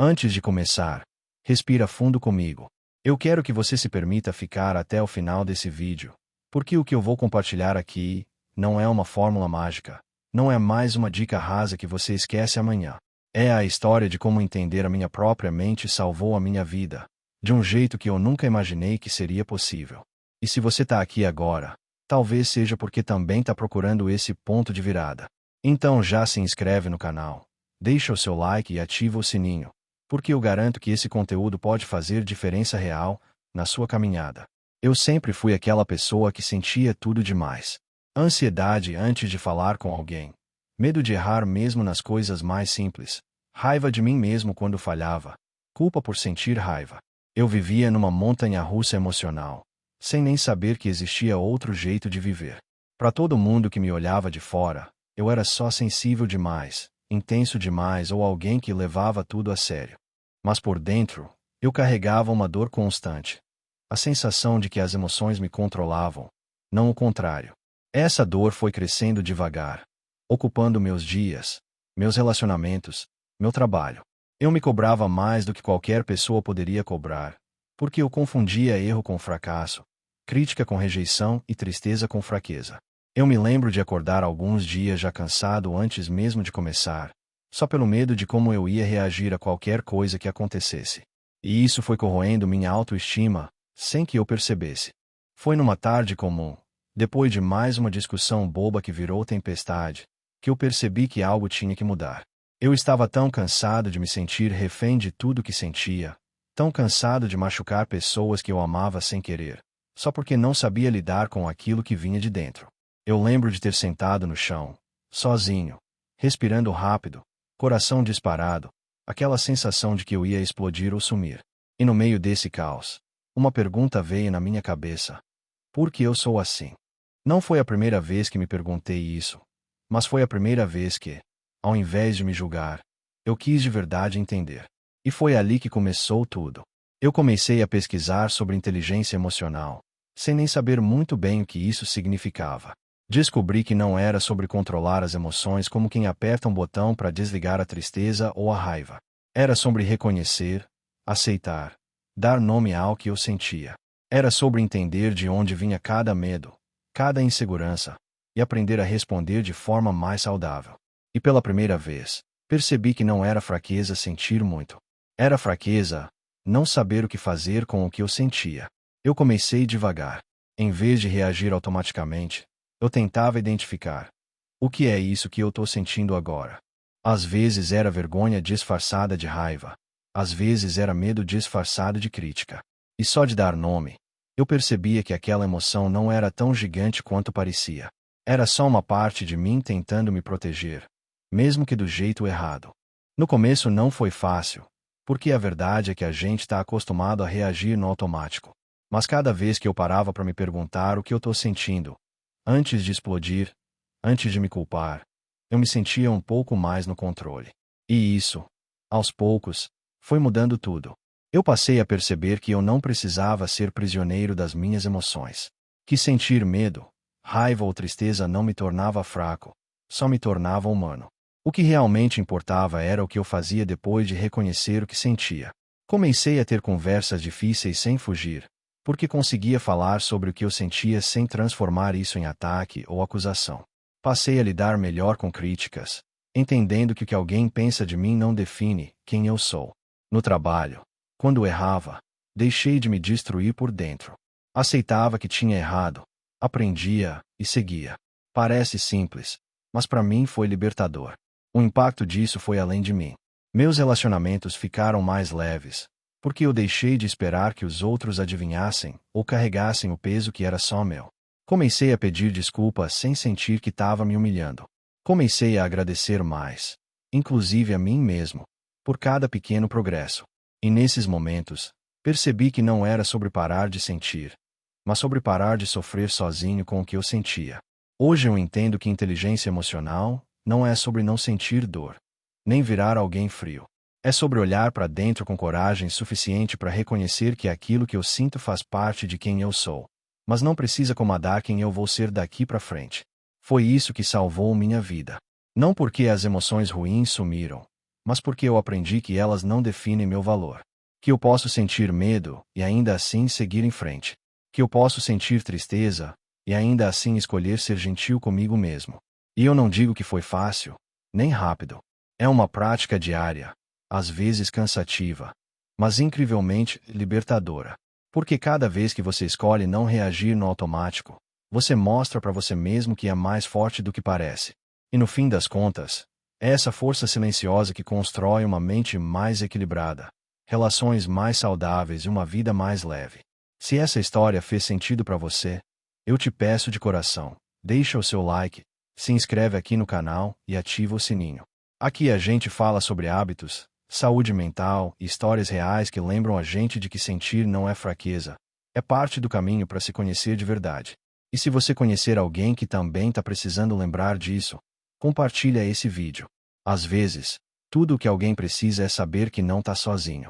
Antes de começar, respira fundo comigo. Eu quero que você se permita ficar até o final desse vídeo, porque o que eu vou compartilhar aqui não é uma fórmula mágica, não é mais uma dica rasa que você esquece amanhã. É a história de como entender a minha própria mente salvou a minha vida, de um jeito que eu nunca imaginei que seria possível. E se você está aqui agora, talvez seja porque também está procurando esse ponto de virada. Então já se inscreve no canal, deixa o seu like e ativa o sininho, porque eu garanto que esse conteúdo pode fazer diferença real na sua caminhada. Eu sempre fui aquela pessoa que sentia tudo demais. Ansiedade antes de falar com alguém. Medo de errar mesmo nas coisas mais simples. Raiva de mim mesmo quando falhava. Culpa por sentir raiva. Eu vivia numa montanha-russa emocional, sem nem saber que existia outro jeito de viver. Para todo mundo que me olhava de fora, eu era só sensível demais, intenso demais ou alguém que levava tudo a sério. Mas por dentro, eu carregava uma dor constante. A sensação de que as emoções me controlavam, não o contrário. Essa dor foi crescendo devagar, ocupando meus dias, meus relacionamentos, meu trabalho. Eu me cobrava mais do que qualquer pessoa poderia cobrar, porque eu confundia erro com fracasso, crítica com rejeição e tristeza com fraqueza. Eu me lembro de acordar alguns dias já cansado antes mesmo de começar, só pelo medo de como eu ia reagir a qualquer coisa que acontecesse. E isso foi corroendo minha autoestima, sem que eu percebesse. Foi numa tarde comum, depois de mais uma discussão boba que virou tempestade, que eu percebi que algo tinha que mudar. Eu estava tão cansado de me sentir refém de tudo que sentia, tão cansado de machucar pessoas que eu amava sem querer, só porque não sabia lidar com aquilo que vinha de dentro. Eu lembro de ter sentado no chão, sozinho, respirando rápido, coração disparado, aquela sensação de que eu ia explodir ou sumir. E no meio desse caos, uma pergunta veio na minha cabeça: por que eu sou assim? Não foi a primeira vez que me perguntei isso, mas foi a primeira vez que, ao invés de me julgar, eu quis de verdade entender. E foi ali que começou tudo. Eu comecei a pesquisar sobre inteligência emocional, sem nem saber muito bem o que isso significava. Descobri que não era sobre controlar as emoções como quem aperta um botão para desligar a tristeza ou a raiva. Era sobre reconhecer, aceitar, dar nome ao que eu sentia. Era sobre entender de onde vinha cada medo, cada insegurança, e aprender a responder de forma mais saudável. E pela primeira vez, percebi que não era fraqueza sentir muito. Era fraqueza não saber o que fazer com o que eu sentia. Eu comecei devagar. Em vez de reagir automaticamente, eu tentava identificar: o que é isso que eu estou sentindo agora? Às vezes era vergonha disfarçada de raiva. Às vezes era medo disfarçado de crítica. E só de dar nome, eu percebia que aquela emoção não era tão gigante quanto parecia. Era só uma parte de mim tentando me proteger, mesmo que do jeito errado. No começo não foi fácil, porque a verdade é que a gente está acostumado a reagir no automático. Mas cada vez que eu parava para me perguntar o que eu estou sentindo, antes de explodir, antes de me culpar, eu me sentia um pouco mais no controle. E isso, aos poucos, foi mudando tudo. Eu passei a perceber que eu não precisava ser prisioneiro das minhas emoções. Que sentir medo, raiva ou tristeza não me tornava fraco, só me tornava humano. O que realmente importava era o que eu fazia depois de reconhecer o que sentia. Comecei a ter conversas difíceis sem fugir, porque conseguia falar sobre o que eu sentia sem transformar isso em ataque ou acusação. Passei a lidar melhor com críticas, entendendo que o que alguém pensa de mim não define quem eu sou. No trabalho, quando errava, deixei de me destruir por dentro. Aceitava que tinha errado, aprendia e seguia. Parece simples, mas para mim foi libertador. O impacto disso foi além de mim. Meus relacionamentos ficaram mais leves, porque eu deixei de esperar que os outros adivinhassem ou carregassem o peso que era só meu. Comecei a pedir desculpas sem sentir que estava me humilhando. Comecei a agradecer mais, inclusive a mim mesmo, por cada pequeno progresso. E nesses momentos, percebi que não era sobre parar de sentir, mas sobre parar de sofrer sozinho com o que eu sentia. Hoje eu entendo que inteligência emocional não é sobre não sentir dor, nem virar alguém frio. É sobre olhar para dentro com coragem suficiente para reconhecer que aquilo que eu sinto faz parte de quem eu sou, mas não precisa comandar quem eu vou ser daqui para frente. Foi isso que salvou minha vida. Não porque as emoções ruins sumiram, mas porque eu aprendi que elas não definem meu valor. Que eu posso sentir medo e ainda assim seguir em frente. Que eu posso sentir tristeza e ainda assim escolher ser gentil comigo mesmo. E eu não digo que foi fácil, nem rápido. É uma prática diária, às vezes cansativa, mas incrivelmente libertadora. Porque cada vez que você escolhe não reagir no automático, você mostra para você mesmo que é mais forte do que parece. E no fim das contas, é essa força silenciosa que constrói uma mente mais equilibrada, relações mais saudáveis e uma vida mais leve. Se essa história fez sentido para você, eu te peço de coração, deixa o seu like, se inscreve aqui no canal e ativa o sininho. Aqui a gente fala sobre hábitos, saúde mental e histórias reais que lembram a gente de que sentir não é fraqueza, é parte do caminho para se conhecer de verdade. E se você conhecer alguém que também está precisando lembrar disso, compartilha esse vídeo. Às vezes, tudo o que alguém precisa é saber que não está sozinho.